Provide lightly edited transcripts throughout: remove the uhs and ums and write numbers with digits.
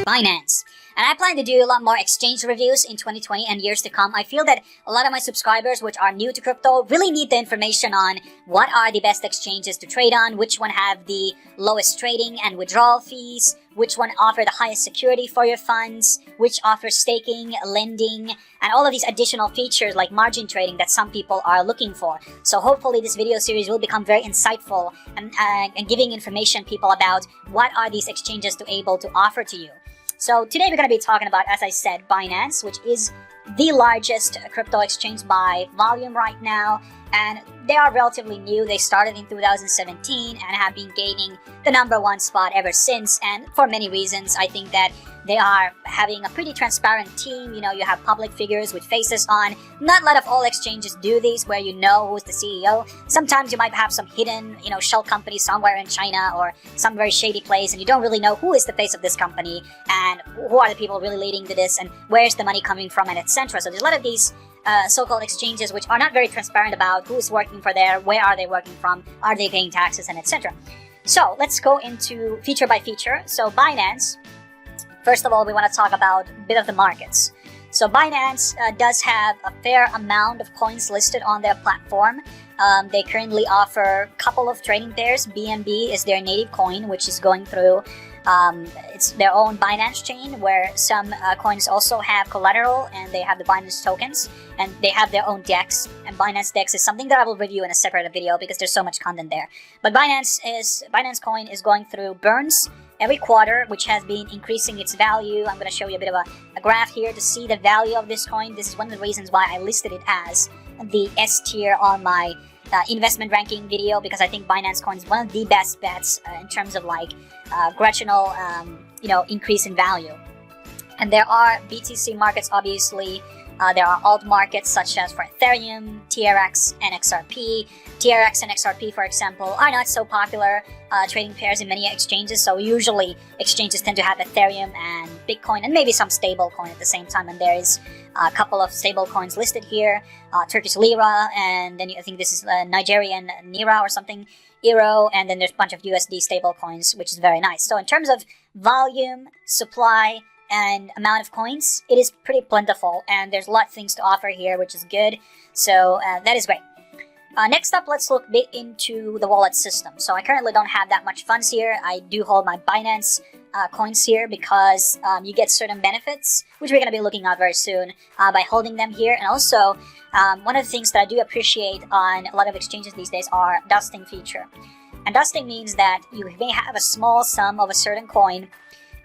Binance. And I plan to do a lot more exchange reviews in 2020 and years to come. I feel that a lot of my subscribers, which are new to crypto, really need the information on what are the best exchanges to trade on, which one have the lowest trading and withdrawal fees, which one offer the highest security for your funds, which offers staking, lending, and all of these additional features like margin trading that some people are looking for. So hopefully this video series will become very insightful and giving information people about what are these exchanges to able to offer to you. So today we're going to be talking about, as I said, Binance, which is the largest crypto exchange by volume right now. And they are relatively new. They started in 2017 and have been gaining the #1 spot ever since. And for many reasons, I think that they are having a pretty transparent team. You know, you have public figures with faces on. Not a lot of all exchanges do these where you know who's the CEO. Sometimes you might have some hidden, shell company somewhere in China or some very shady place and you don't really know who is the face of this company and who are the people really leading to this and where's the money coming from and etc. So there's a lot of these so-called exchanges which are not very transparent about who is working for there, where are they working from, are they paying taxes, and etc. So let's go into feature by feature. So Binance, first of all, we want to talk about a bit of the markets. So Binance does have a fair amount of coins listed on their platform. They currently offer a couple of trading pairs. BNB is their native coin, which is going through it's their own Binance chain where some coins also have collateral and they have the Binance tokens and they have their own DEX. And Binance DEX is something that I will review in a separate video because there's so much content there. But Binance coin is going through burns every quarter, which has been increasing its value. I'm going to show you a bit of a graph here to see the value of this coin. This is one of the reasons why I listed it as the S tier on my investment ranking video, because I think Binance coin is one of the best bets in terms of like gradual increase in value. And there are BTC markets, obviously. There are alt markets such as for Ethereum, TRX, and XRP. TRX and XRP, for example, are not so popular trading pairs in many exchanges. So usually exchanges tend to have Ethereum and Bitcoin and maybe some stable coin at the same time. And there is a couple of stable coins listed here, Turkish Lira, and then I think this is Nigerian Naira or something, Euro, and then there's a bunch of USD stable coins, which is very nice. So in terms of volume, supply, and amount of coins, it is pretty plentiful and there's a lot of things to offer here, which is good. So that is great. Next up, let's look a bit into the wallet system. So I currently don't have that much funds here. I do hold my Binance coins here because you get certain benefits, which we're going to be looking at very soon by holding them here. And also, one of the things that I do appreciate on a lot of exchanges these days are dusting feature. And dusting means that you may have a small sum of a certain coin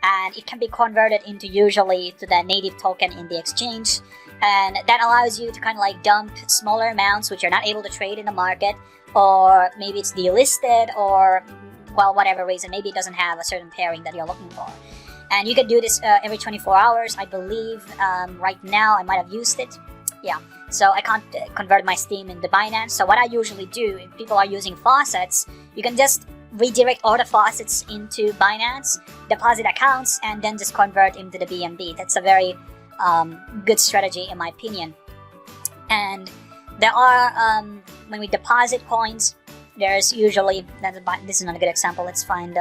and it can be converted into usually to the native token in the exchange. And that allows you to kind of like dump smaller amounts which you're not able to trade in the market, or maybe it's delisted, or well, whatever reason, maybe it doesn't have a certain pairing that you're looking for. And you can do this every 24 hours, I believe. Right now, I might have used it. Yeah, so I can't convert my Steam into Binance. So what I usually do, if people are using faucets, you can just redirect all the faucets into Binance, deposit accounts, and then just convert into the BNB. That's a very good strategy in my opinion. And there are, when we deposit coins, there's usually, this is not a good example, let's find,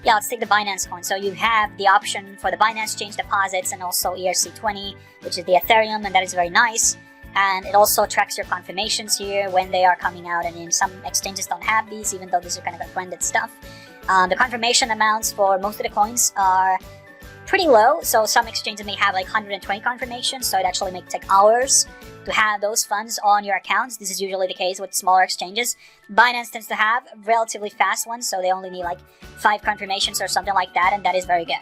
let's take the Binance coin. So you have the option for the Binance change deposits and also ERC20, which is the Ethereum, and that is very nice. And it also tracks your confirmations here when they are coming out, and in some exchanges don't have these, even though these are kind of branded stuff. The confirmation amounts for most of the coins are pretty low, so some exchanges may have like 120 confirmations, so it actually may take hours to have those funds on your accounts. This is usually the case with smaller exchanges. Binance tends to have relatively fast ones, so they only need like 5 confirmations or something like that, and that is very good.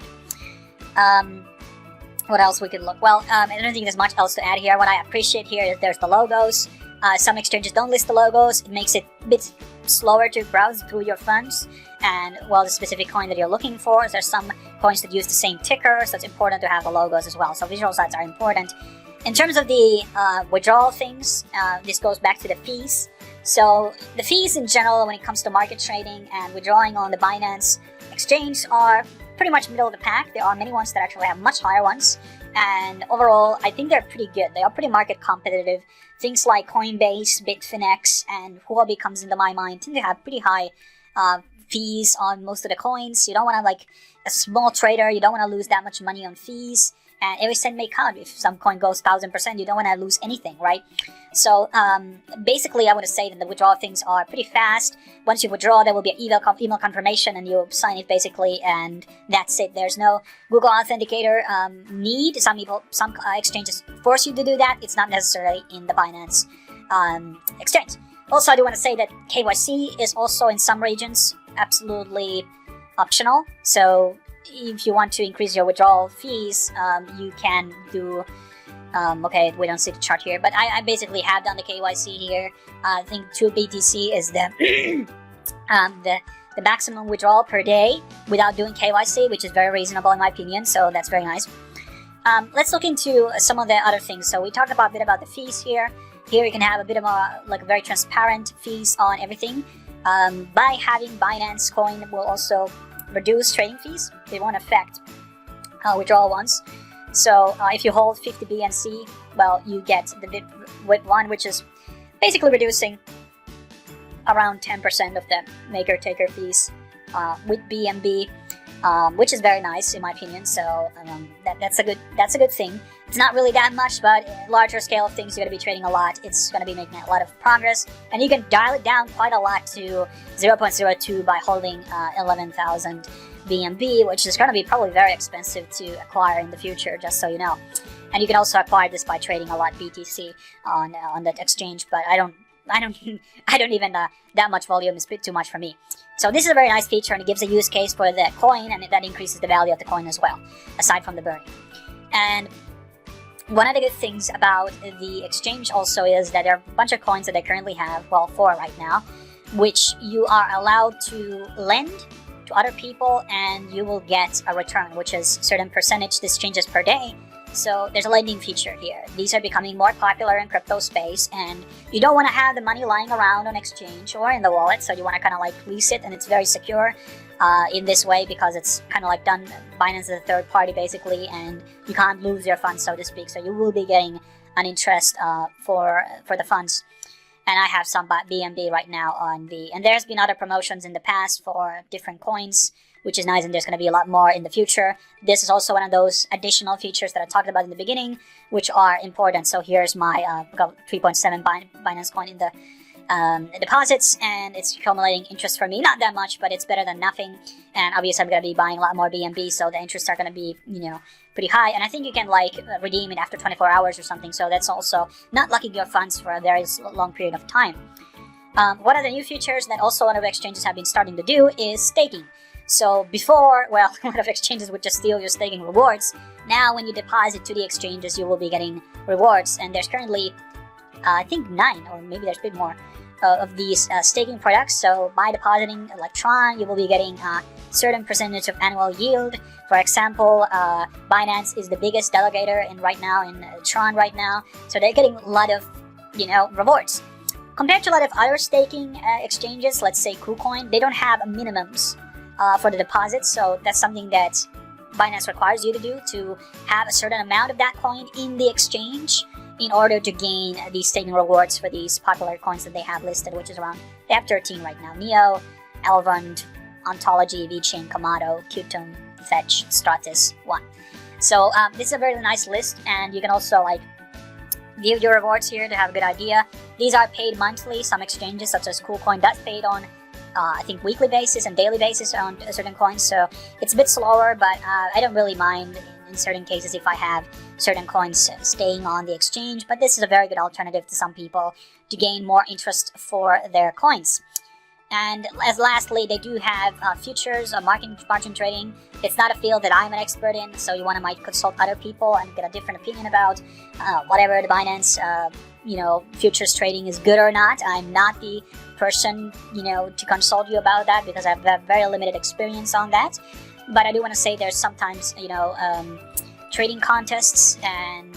What else we could look? Well, I don't think there's much else to add here. What I appreciate here is there's the logos. Some exchanges don't list the logos. It makes it a bit slower to browse through your funds and, well, the specific coin that you're looking for. There's some coins that use the same ticker, so it's important to have the logos as well. So visual sites are important. In terms of the withdrawal things, this goes back to the fees. So the fees in general when it comes to market trading and withdrawing on the Binance exchange are pretty much middle of the pack. There are many ones that actually have much higher ones, and overall I think they're pretty good. They are pretty market competitive. Things like Coinbase, Bitfinex, and Huobi comes into my mind tend to have pretty high fees on most of the coins. You don't want to, like, a small trader, you don't want to lose that much money on fees. And every cent may count. If some coin goes 1,000%, you don't want to lose anything, right? So basically, I want to say that the withdrawal things are pretty fast. Once you withdraw, there will be an email confirmation, and you sign it basically, and that's it. There's no Google Authenticator need. Some exchanges force you to do that. It's not necessarily in the Binance exchange. Also, I do want to say that KYC is also in some regions absolutely optional. So if you want to increase your withdrawal fees, you can do. Okay, we don't see the chart here, but I basically have done the KYC here. I think 2 BTC is the the maximum withdrawal per day without doing KYC, which is very reasonable in my opinion. So that's very nice. Let's look into some of the other things. So we talked a bit about the fees here. Here you can have a bit of a very transparent fees on everything. By having Binance coin will also reduce trading fees. They won't affect withdrawal ones. So if you hold 50 BNC, well, you get the bit with one, which is basically reducing around 10% of the maker-taker fees with BNB, which is very nice in my opinion. So that's a good thing. It's not really that much, but larger scale of things, you're going to be trading a lot. It's going to be making a lot of progress, and you can dial it down quite a lot to 0.02 by holding 11,000 BNB, which is going to be probably very expensive to acquire in the future, just so you know. And you can also acquire this by trading a lot BTC on that exchange, but I don't even that much volume is a bit too much for me. So this is a very nice feature, and it gives a use case for the coin, and that increases the value of the coin as well, aside from the burning. And one of the good things about the exchange also is that there are a bunch of coins that they currently have, well, 4 right now, which you are allowed to lend to other people, and you will get a return, which is a certain percentage. This changes per day. So there's a lending feature here. These are becoming more popular in crypto space, and you don't want to have the money lying around on exchange or in the wallet, so you want to kind of like lease it, and it's very secure in this way because it's kind of like done. Binance is a third party basically, and you can't lose your funds, so to speak. So you will be getting an interest for the funds. And I have some BNB right now on the, and there's been other promotions in the past for different coins, which is nice, and there's going to be a lot more in the future. This is also one of those additional features that I talked about in the beginning, which are important. So here's my 3.7 Binance coin in the deposits, and it's accumulating interest for me. Not that much, but it's better than nothing. And obviously I'm going to be buying a lot more BNB, so the interests are going to be, pretty high. And I think you can redeem it after 24 hours or something, so that's also not locking your funds for a very long period of time. One of the new features that also a lot of exchanges have been starting to do is staking. So before, well, a lot of exchanges would just steal your staking rewards. Now when you deposit to the exchanges, you will be getting rewards, and there's currently I think 9, or maybe there's a bit more of these staking products. So by depositing Electron, you will be getting a certain percentage of annual yield. For example, Binance is the biggest delegator right now in Tron right now, so they're getting a lot of rewards compared to a lot of other staking exchanges. Let's say KuCoin, they don't have minimums for the deposits, so that's something that Binance requires you to do, to have a certain amount of that coin in the exchange in order to gain these staking rewards for these popular coins that they have listed, which is around, they have 13 right now: Neo, Elrond, Ontology, VeChain, Kamado, Qtum, Fetch, Stratus, 1. So this is a very nice list, and you can also view your rewards here to have a good idea. These are paid monthly. Some exchanges such as KuCoin does paid on I think weekly basis and daily basis on certain coins, so it's a bit slower, but I don't really mind in certain cases if I have certain coins staying on the exchange. But this is a very good alternative to some people to gain more interest for their coins. And as lastly, they do have futures or margin trading. It's not a field that I'm an expert in, so you might consult other people and get a different opinion about whatever the Binance futures trading is good or not. I'm not the person to consult you about that because I have very limited experience on that. But I do want to say there's sometimes trading contests, and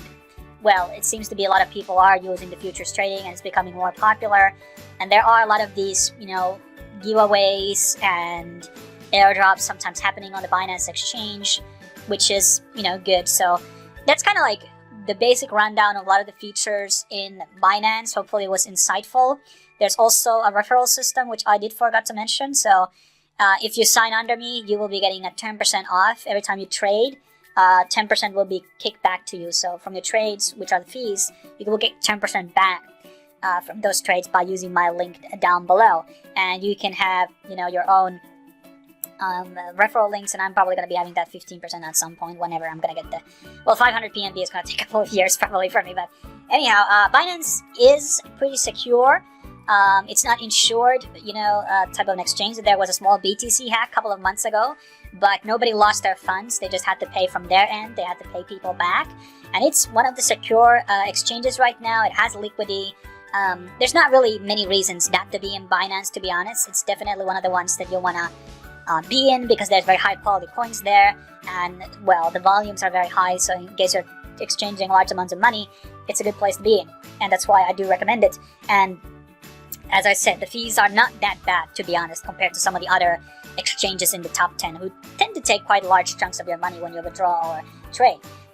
well, it seems to be a lot of people are using the futures trading, and it's becoming more popular. And there are a lot of these giveaways and airdrops sometimes happening on the Binance exchange, which is good. So that's kind of the basic rundown of a lot of the features in Binance. Hopefully it was insightful. There's also a referral system, which I did forget to mention. So If you sign under me, you will be getting a 10% off every time you trade. 10% will be kicked back to you. So from your trades, which are the fees, you will get 10% back from those trades by using my link down below. And you can have, your own referral links, and I'm probably going to be having that 15% at some point whenever I'm going to get 500 PNB is going to take a couple of years probably for me. But anyhow, Binance is pretty secure. It's not insured, type of an exchange. There was a small BTC hack a couple of months ago, but nobody lost their funds. They just had to pay from their end. They had to pay people back. And it's one of the secure exchanges right now. It has liquidity. There's not really many reasons not to be in Binance, to be honest. It's definitely one of the ones that you'll want to be in because there's very high quality coins there. And, the volumes are very high. So in case you're exchanging large amounts of money, it's a good place to be in. And that's why I do recommend it. And as I said, the fees are not that bad, to be honest, compared to some of the other exchanges in the top 10 who tend to take quite large chunks of your money when you withdraw or trade.